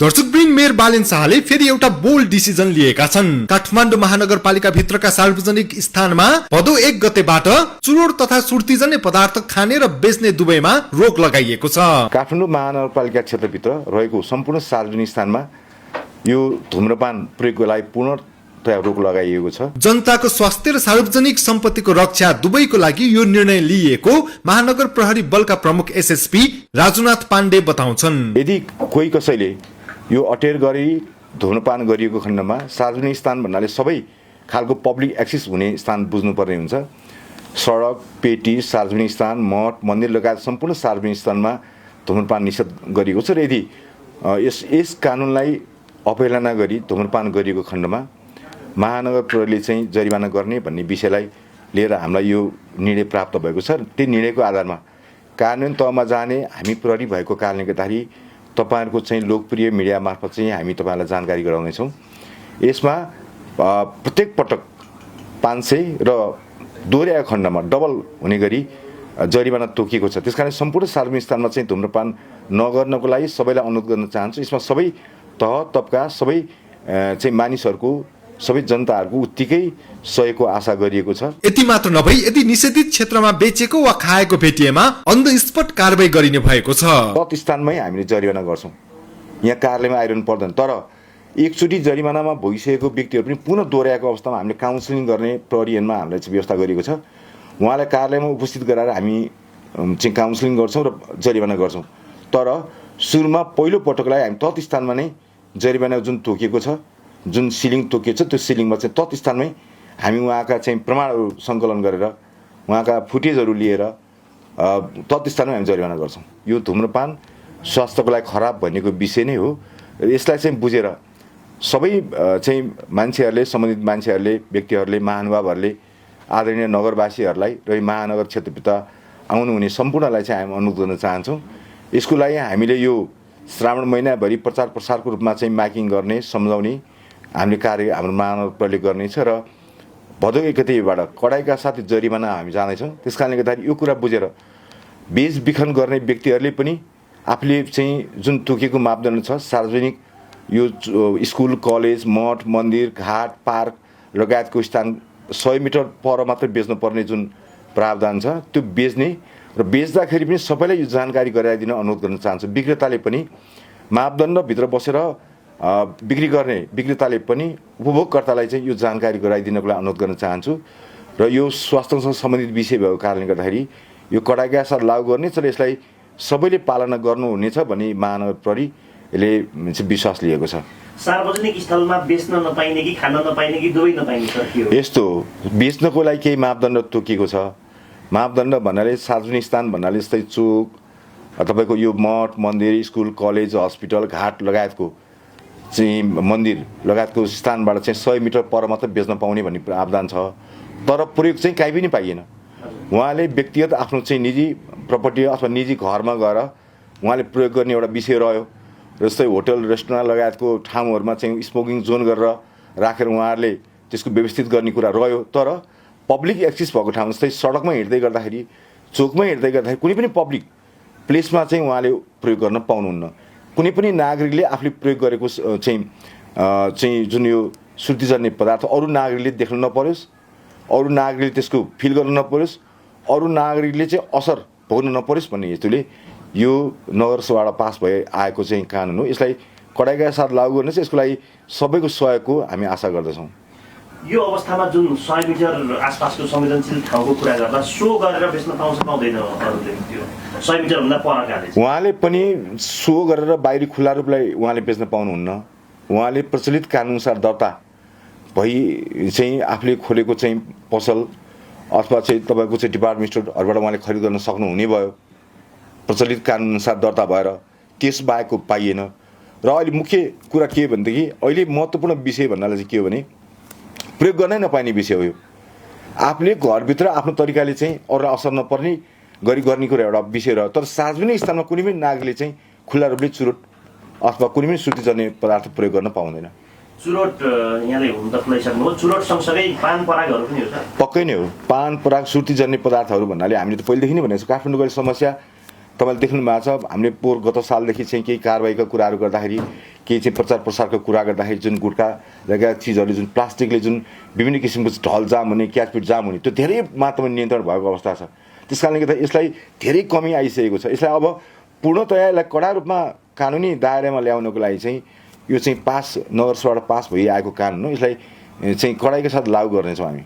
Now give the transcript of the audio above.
दर्शकवृन्द, mayor Balen शाहले फेरि एउटा बोल्ड डिसिजन लिएका छन्। काठमाडौँ महानगरपालिका भित्रका सार्वजनिक स्थानमा भदौ 1 गतेबाट चुरोट तथा सुर्तीजन्य पदार्थ खाने र बेच्ने दुवैमा रोक लगाइएको छ। काठमाडौँ महानगरपालिका क्षेत्रभित्र रहेको सम्पूर्ण सार्वजनिक स्थानमा यो धूम्रपान प्रयोगको लागि पूर्णतया रोक लगाइएको छ। जनताको स्वास्थ्य र सार्वजनिक सम्पत्तिको रक्षा दुवैको लागि यो निर्णय लिएको महानगर प्रहरी बलका प्रमुख एसएसपी राजुनाथ पाण्डे बताउँछन्। यदि कोही कसैले यो अटेर गरी धूम्रपान गरिएको खण्डमा सार्वजनिक स्थान भन्नाले सबै खालको पब्लिक एक्सेस हुने स्थान बुझ्नुपर्ने हुन्छ। सडक, पेटी, सार्वजनिक स्थान, मठ, मन्दिर लगायत सम्पूर्ण सार्वजनिक स्थानमा धूम्रपान निषेध गरिएको छ र यदि यस कानुनलाई अवहेलना गरी धूम्रपान गरिएको खण्डमा महानगर प्रहरीले चाहिँ जरिवाना गर्ने भन्ने विषयलाई लिएर हामीलाई यो निर्णय प्राप्त भएको छ। त्यो निर्णयको आधारमा कार्यान्वयन तहमा जाने हामी प्रहरी भएको कारणले गर्दाखेरि तपाईहरुको चाहिँ लोकप्रिय मिडिया मार्फत चाहिँ हामी तपाईहरुलाई जानकारी गराउनेछौँ। यसमा प्रत्येक पटक 500 र दोहोऱ्याएको खण्डमा डबल हुने गरी जरिवाना तोकिएको छ। त्यसकारण सम्पूर्ण सार्वजनिक स्थानमा चाहिँ धूम्रपान नगर्नको लागि सबैलाई अनुरोध गर्न चाहन्छु। यसमा सबै तह तबका सबै चाहिँ मानिसहरूको सबै जनताहरूको उत्तिकै सहयोगको आशा गरिएको छ। यति मात्र नभई यदि निषेधित क्षेत्रमा बेचेको वा खाएको भेटिएमा अन द स्पट कारबाही गरिने भएको छ। तत् स्थानमै हामीले जरिवाना गर्छौँ। यहाँ कार्यालयमा आइरहनु पर्दैन। तर एकचोटि जरिवानामा भइसकेको व्यक्तिहरू पनि पुनः दोहोऱ्याएको अवस्थामा हामीले काउन्सिलिङ गर्ने प्रहरीमा हामीले चाहिँ व्यवस्था गरिएको छ। उहाँलाई कार्यालयमा उपस्थित गराएर हामी चाहिँ काउन्सिलिङ गर्छौँ र जरिवाना गर्छौँ। तर सुरुमा पहिलो पटकलाई हामी तत् स्थानमा नै जरिवाना जुन तोकिएको छ, जुन सिलिङ तोकिएको छ, त्यो सिलिङमा चाहिँ तत् स्थानमै हामी उहाँका चाहिँ प्रमाणहरू सङ्कलन गरेर उहाँका फुटेजहरू लिएर तत् स्थानमा हामी जरिवाना गर्छौँ। यो धूम्रपान स्वास्थ्यको लागि खराब भन्नेको विषय नै हो। यसलाई चाहिँ बुझेर सबै चाहिँ मान्छेहरूले, सम्बन्धित मान्छेहरूले, व्यक्तिहरूले, महानुभावहरूले, आदरणीय नगरवासीहरूलाई र महानगर क्षेत्रभित्र आउनुहुने सम्पूर्णलाई चाहिँ हामी अनुरोध गर्न चाहन्छौँ। यसको लागि हामीले यो श्रावण महिनाभरि प्रचार प्रसारको रूपमा चाहिँ माइकिङ गर्ने, सम्झाउने हामीले कार्य हाम्रो महानगर प्रहरीले गर्नेछ र भदौ 1 गतेबाट कडाइका साथ जरिवाना हामी जाँदैछौँ। त्यस कारणले गर्दाखेरि यो कुरा बुझेर बेचबिखन गर्ने व्यक्तिहरूले पनि आफूले चाहिँ जुन तोकेको मापदण्ड छ, सार्वजनिक यो स्कुल, कलेज, मठ, मन्दिर, घाट, पार्क लगायतको स्थान 100 मिटर पर मात्र बेच्नुपर्ने जुन प्रावधान छ, त्यो बेच्ने र बेच्दाखेरि पनि सबैलाई यो जानकारी गराइदिन अनुरोध गर्न चाहन्छु। विक्रेताले पनि मापदण्डभित्र बसेर बिक्री गर्ने विक्रेताले पनि उपभोगकर्तालाई चाहिँ यो जानकारी गराइदिनको लागि अनुरोध गर्न चाहन्छु। र यो स्वास्थ्यसँग सम्बन्धित विषय भएको कारणले गर्दाखेरि यो कडाइका साथ लागू गर्नेछ र यसलाई सबैले पालना गर्नुहुनेछ भन्ने महानगर प्रहरीले विश्वास लिएको छ। सार्वजनिक स्थलमा बेच्न नपाइने कि खान नपाइने कि दुवै नपाइने छ? यस्तो बेच्नको लागि केही मापदण्ड तोकिएको छ। मापदण्ड भन्नाले सार्वजनिक स्थान भन्नाले जस्तै चोक, तपाईँको यो मठ, मन्दिर, स्कुल, कलेज, हस्पिटल, घाट लगायतको चाहिँ मन्दिर लगायतको स्थानबाट चाहिँ 100 मिटर पर मात्र बेच्न पाउने भन्ने प्रावधान छ। तर प्रयोग चाहिँ कहीँ पनि पाइएन। उहाँले व्यक्तिगत आफ्नो चाहिँ निजी प्रपर्टी अथवा निजी घरमा गएर उहाँले प्रयोग गर्ने एउटा विषय रह्यो। जस्तै होटल, रेस्टुरेन्ट लगायतको ठाउँहरूमा चाहिँ स्मोकिङ जोन गरेर राखेर उहाँहरूले त्यसको व्यवस्थित गर्ने कुरा रह्यो। तर पब्लिक एक्सेस भएको ठाउँ जस्तै सडकमा हिँड्दै गर्दाखेरि, चोकमा हिँड्दै गर्दाखेरि कुनै पनि पब्लिक प्लेसमा चाहिँ उहाँले प्रयोग गर्न पाउनुहुन्न। कुनै पनि नागरिकले आफूले प्रयोग गरेको चाहिँ जुन यो सुर्तीजन्य पदार्थ अरू नागरिकले देख्न नपरोस्, अरू नागरिकले त्यसको फिल गर्न नपरोस्, अरू नागरिकले चाहिँ असर भोग्न नपरोस् भन्ने हेतुले यो नगरसभाबाट पास भए आएको चाहिँ कानुन हो। यसलाई कडाइका साथ लागू गर्ने चाहिँ यसको लागि सबैको सहयोगको हामी आशा गर्दछौँ। यो अवस्थामा जुन 100 मिटर आसपासको संवेदनशील ठाउँको कुरा गर्दा सो गरेर बेच्न पाउँछ पाउँदैन? 100 मिटर भन्दा परकाले उहाँले पनि सो गरेर बाहिरी खुल्ला रूपलाई उहाँले बेच्न पाउनुहुन्न। उहाँले प्रचलित कानुनअनुसार दर्ता भई चाहिँ आफूले खोलेको चाहिँ पसल अथवा चाहिँ तपाईँको चाहिँ डिपार्टमेन्ट स्टोरहरूबाट उहाँले खरिद गर्न सक्नुहुने भयो। प्रचलित कानुनअनुसार दर्ता भएर त्यस बाहेकको पाइएन। र अहिले मुख्य कुरा के हो भनेदेखि अहिले महत्त्वपूर्ण विषय भन्नाले चाहिँ के हो भने प्रयोग गर्नै नपाइने विषय हो। यो आफूले घरभित्र आफ्नो तरिकाले चाहिँ अरूलाई असर नपर्ने गरी गर्ने कुरा एउटा विषय रह्यो। तर सार्वजनिक स्थानमा कुनै पनि नागरिकले चाहिँ खुल्ला रूपले चुरोट अथवा कुनै पनि सुर्तीजन्य पदार्थ प्रयोग गर्न पाउँदैन। चुरोट यहाँले हुन त खुलाइसक्नुभयो, चुरोट सँगसँगै पान परागहरू पनि हो? पक्कै नै हो। पान पराग सुर्तीजन्य पदार्थहरू भन्नाले हामीले त पहिलेदेखि नै भनेको छौँ काठमाडौँको समस्या तपाईँले देख्नु भएको छ हामीले पोहोर गत सालदेखि चाहिँ केही कारबाहीका कुराहरू गर्दाखेरि केही चाहिँ प्रचार प्रसारको कुरा गर्दाखेरि जुन गुटखा लगायत चिजहरूले जुन प्लास्टिकले जुन विभिन्न किसिमको ढल जाम हुने क्याचपिट जाम हुने त्यो धेरै मात्रामा नियन्त्रण भएको अवस्था छ। त्यस कारणले गर्दा यसलाई धेरै कमी आइसकेको छ। यसलाई अब पूर्णतया यसलाई कडा रूपमा कानुनी दायरामा ल्याउनको लागि चाहिँ यो चाहिँ नगरसभाबाट पास भइआएको कानुन हो, यसलाई चाहिँ कडाइका साथ लागू गर्नेछौँ हामी।